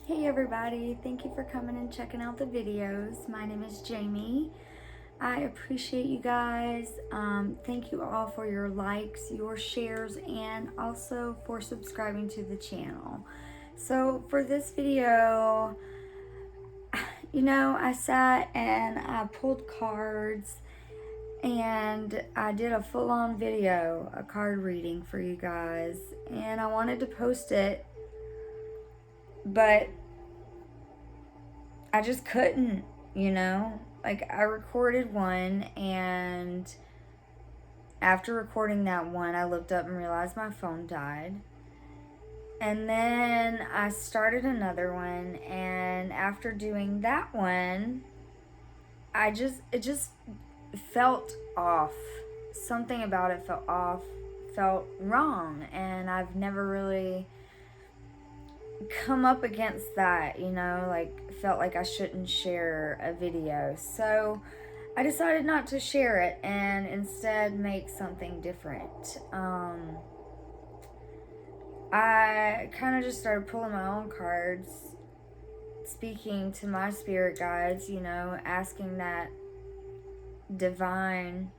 Hey everybody, thank you for coming and checking out the videos. My name is Jamie. I appreciate you guys. Thank you all for your likes, your shares, and also for subscribing to the channel. So for this video, I sat and I pulled cards and I did a full-on video, a card reading for you guys, and I wanted to post it, but I just couldn't, Like, I recorded one, and after recording that one, I looked up and realized my phone died. And then I started another one, and after doing that one, it just felt off. Something about it felt off, felt wrong, and I've never really come up against that, felt like I shouldn't share a video. So I decided not to share it and instead make something different. I kind of just started pulling my own cards, speaking to my spirit guides, asking that divine,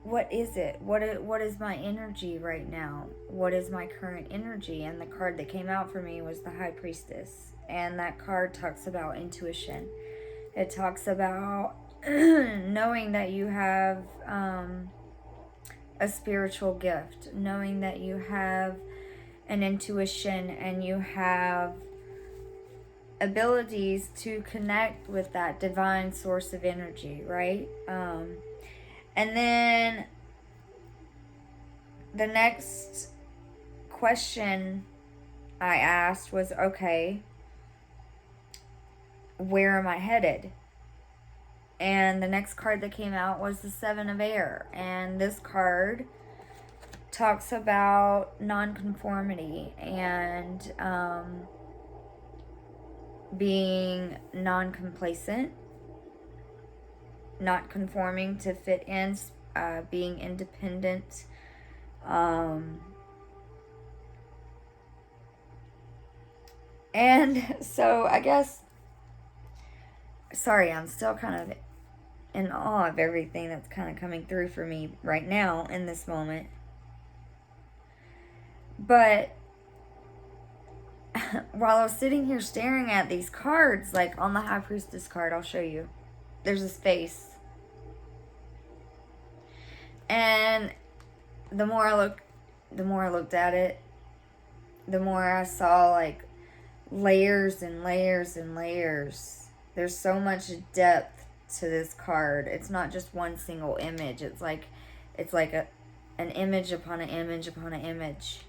what is it? What is my energy right now? What is my current energy? And the card that came out for me was the High Priestess. And that card talks about intuition. It talks about knowing that you have a spiritual gift, knowing that you have an intuition and you have abilities to connect with that divine source of energy, right? And then the next question I asked was, okay, where am I headed? And the next card that came out was the Seven of Air. And this card talks about nonconformity and being non-complacent, not conforming to fit in, being independent, and so I guess, sorry, I'm still kind of in awe of everything that's kind of coming through for me right now in this moment. But while I was sitting here staring at these cards, like on the High Priestess card, I'll show you, there's this face. And the more I looked at it, the more I saw like layers and layers and layers. There's so much depth to this card. It's not just one single image. It's like an image upon an image upon an image.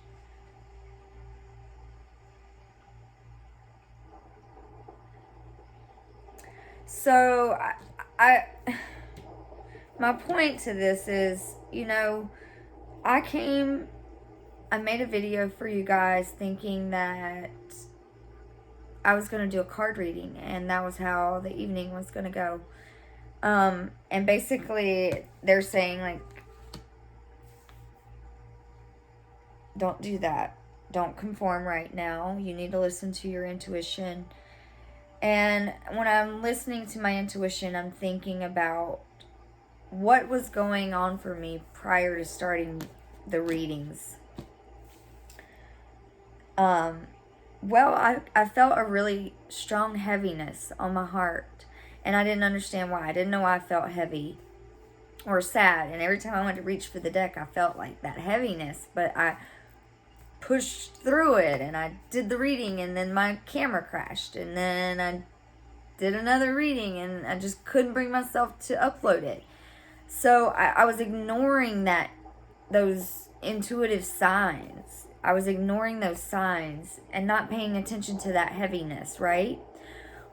So I my point to this is, I made a video for you guys thinking that I was going to do a card reading, and that was how the evening was going to go. And basically they're saying, like, don't do that. Don't conform right now. You need to listen to your intuition. And when I'm listening to my intuition, I'm thinking about what was going on for me prior to starting the readings. Well, I felt a really strong heaviness on my heart, and I didn't understand why. I didn't know why I felt heavy or sad, and every time I went to reach for the deck, I felt like that heaviness, but I pushed through it, and I did the reading, and then my camera crashed, and then I did another reading, and I just couldn't bring myself to upload it. So I was ignoring those intuitive signs. I was ignoring those signs and not paying attention to that heaviness, right?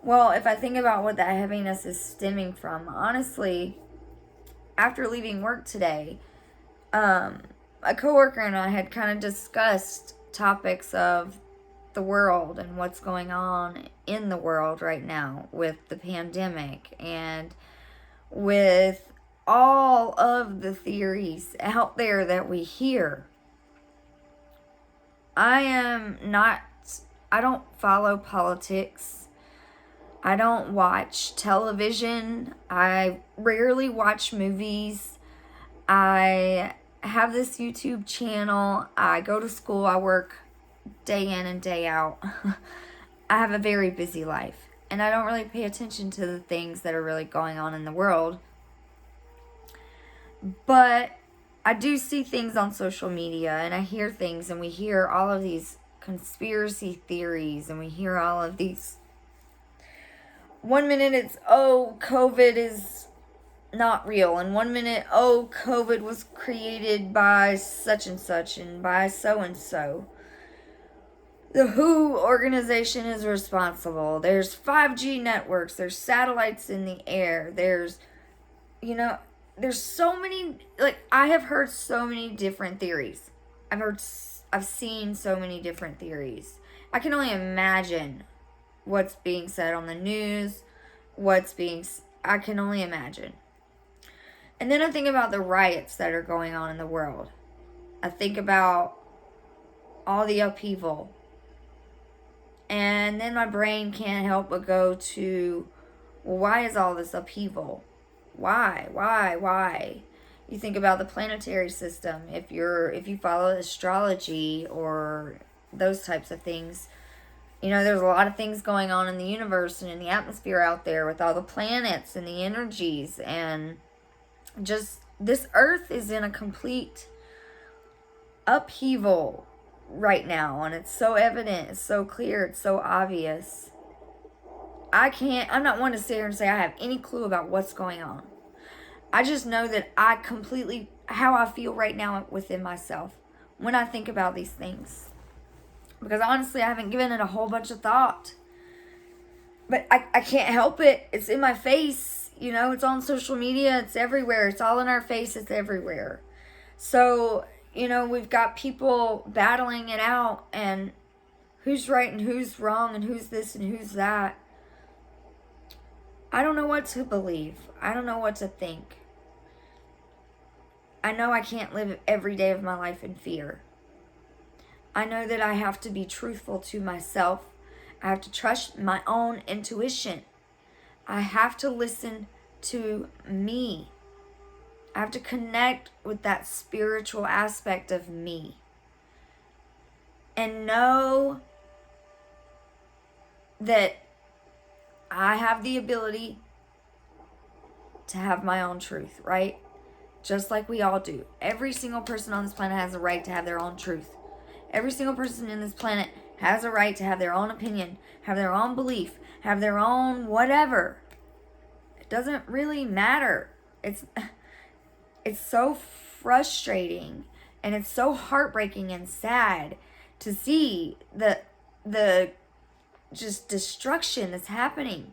Well, if I think about what that heaviness is stemming from, honestly, after leaving work today, a coworker and I had kind of discussed topics of the world and what's going on in the world right now with the pandemic and with all of the theories out there that we hear. I don't follow politics. I don't watch television. I rarely watch movies. I have this YouTube channel. I go to school. I work day in and day out. I have a very busy life. And I don't really pay attention to the things that are really going on in the world. But I do see things on social media, and I hear things, and we hear all of these conspiracy theories, and we hear all of these. One minute it's, oh, COVID is not real, and one minute, oh, COVID was created by such and such and by so and so. The WHO organization is responsible. There's 5G networks, there's satellites in the air, there's so many, like, I have heard so many different theories. I've seen so many different theories. I can only imagine what's being said on the news, I can only imagine. And then I think about the riots that are going on in the world. I think about all the upheaval. And then my brain can't help but go to, well, why is all this upheaval? Why? You think about the planetary system. If you follow astrology or those types of things, there's a lot of things going on in the universe and in the atmosphere out there with all the planets and the energies, and just this earth is in a complete upheaval right now, and it's so evident, it's so clear, it's so obvious. I'm not one to sit here and say I have any clue about what's going on. I just know that how I feel right now within myself when I think about these things. Because honestly, I haven't given it a whole bunch of thought. But I can't help it. It's in my face. It's on social media. It's everywhere. It's all in our face. It's everywhere. So, we've got people battling it out, and who's right and who's wrong and who's this and who's that. I don't know what to believe. I don't know what to think. I know I can't live every day of my life in fear. I know that I have to be truthful to myself. I have to trust my own intuition. I have to listen to me. I have to connect with that spiritual aspect of me. And know that I have the ability to have my own truth, right? Just like we all do. Every single person on this planet has a right to have their own truth. Every single person in this planet has a right to have their own opinion, have their own belief, have their own whatever. It doesn't really matter. It's so frustrating, and it's so heartbreaking and sad to see the just destruction that's happening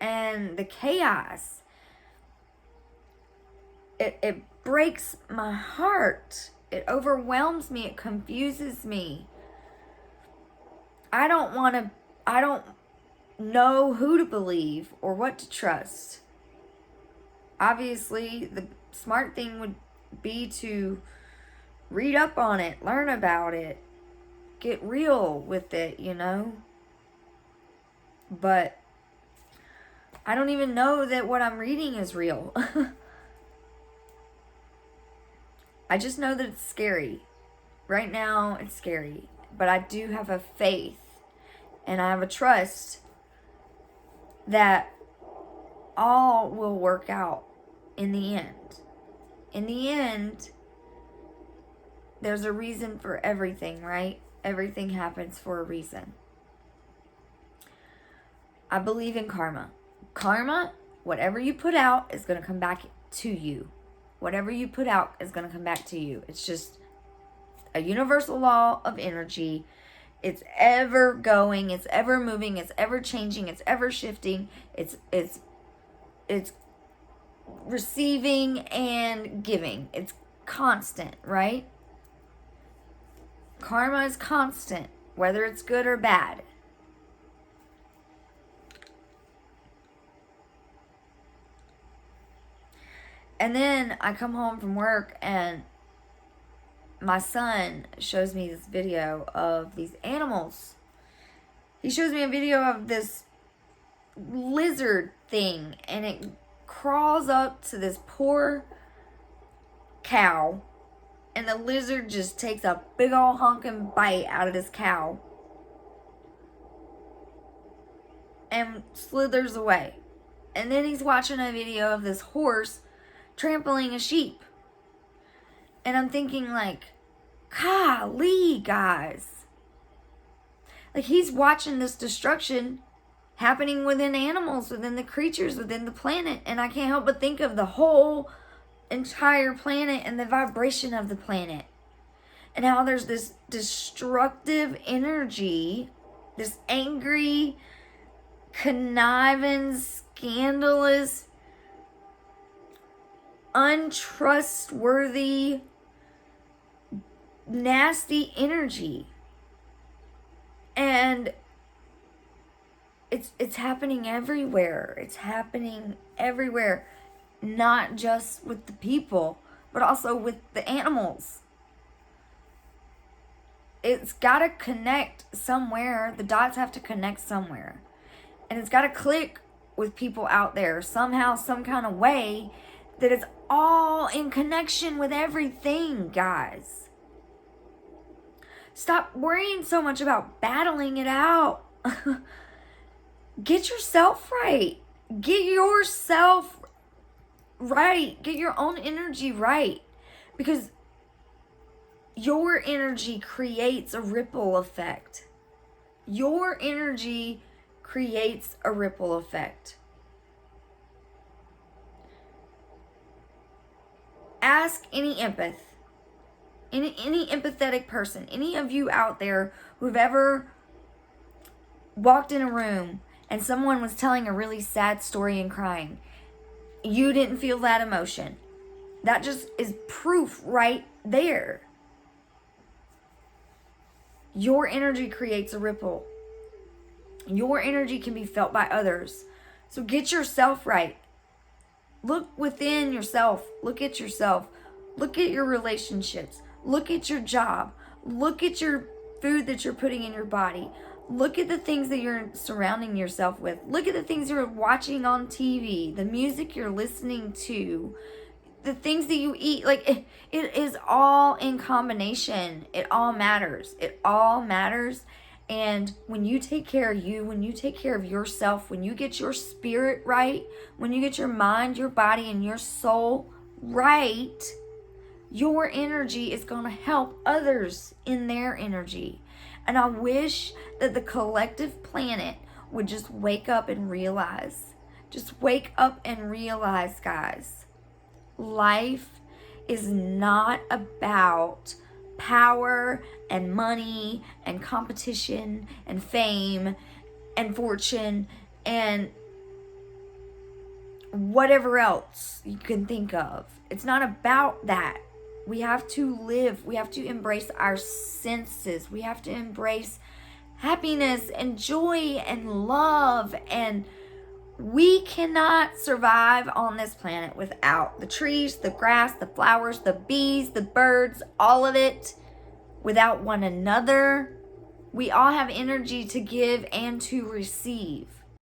and the chaos. It breaks my heart. It overwhelms me. It confuses me. I don't know who to believe or what to trust. Obviously, the smart thing would be to read up on it, learn about it, get real with it, But I don't even know that what I'm reading is real. I just know that it's scary. Right now, it's scary. But I do have a faith, and I have a trust that all will work out in the end. In the end, there's a reason for everything, right? Everything happens for a reason. I believe in karma. Karma, whatever you put out, is going to come back to you. Whatever you put out is going to come back to you. It's just a universal law of energy. It's ever going, it's ever moving, it's ever changing, it's ever shifting. It's receiving and giving. It's constant, right? Karma is constant, whether it's good or bad. And then I come home from work, and my son shows me this video of these animals. He shows me a video of this lizard thing, and it crawls up to this poor cow, and the lizard just takes a big old honking bite out of this cow and slithers away. And then he's watching a video of this horse trampling a sheep. And I'm thinking, like, golly, guys. Like, he's watching this destruction happening within animals, within the creatures, within the planet. And I can't help but think of the whole entire planet and the vibration of the planet. And how there's this destructive energy, this angry, conniving, scandalous, untrustworthy, nasty energy. And it's happening everywhere. It's happening everywhere. Not just with the people, but also with the animals. It's got to connect somewhere. The dots have to connect somewhere. And it's got to click with people out there somehow, some kind of way, that it's all in connection with everything, guys. Stop worrying so much about battling it out. Get yourself right. Get yourself right. Get your own energy right. Because your energy creates a ripple effect. Your energy creates a ripple effect. Ask any empathetic person, any of you out there who've ever walked in a room and someone was telling a really sad story and crying. You didn't feel that emotion. That just is proof right there. Your energy creates a ripple. Your energy can be felt by others. So get yourself right. Look within yourself. Look at yourself. Look at your relationships. Look at your job. Look at your food that you're putting in your body. Look at the things that you're surrounding yourself with. Look at the things you're watching on TV, the music you're listening to, the things that you eat. Like, it is all in combination. It all matters. It all matters. And when you take care of you, when you take care of yourself, when you get your spirit right, when you get your mind, your body, and your soul right, your energy is going to help others in their energy. And I wish that the collective planet would just wake up and realize. Just wake up and realize, guys. Life is not about power and money and competition and fame and fortune and whatever else you can think of. It's not about that. We have to live. We have to embrace our senses. We have to embrace happiness and joy and love. And we cannot survive on this planet without the trees, the grass, the flowers, the bees, the birds, all of it, without one another. We all have energy to give and to receive.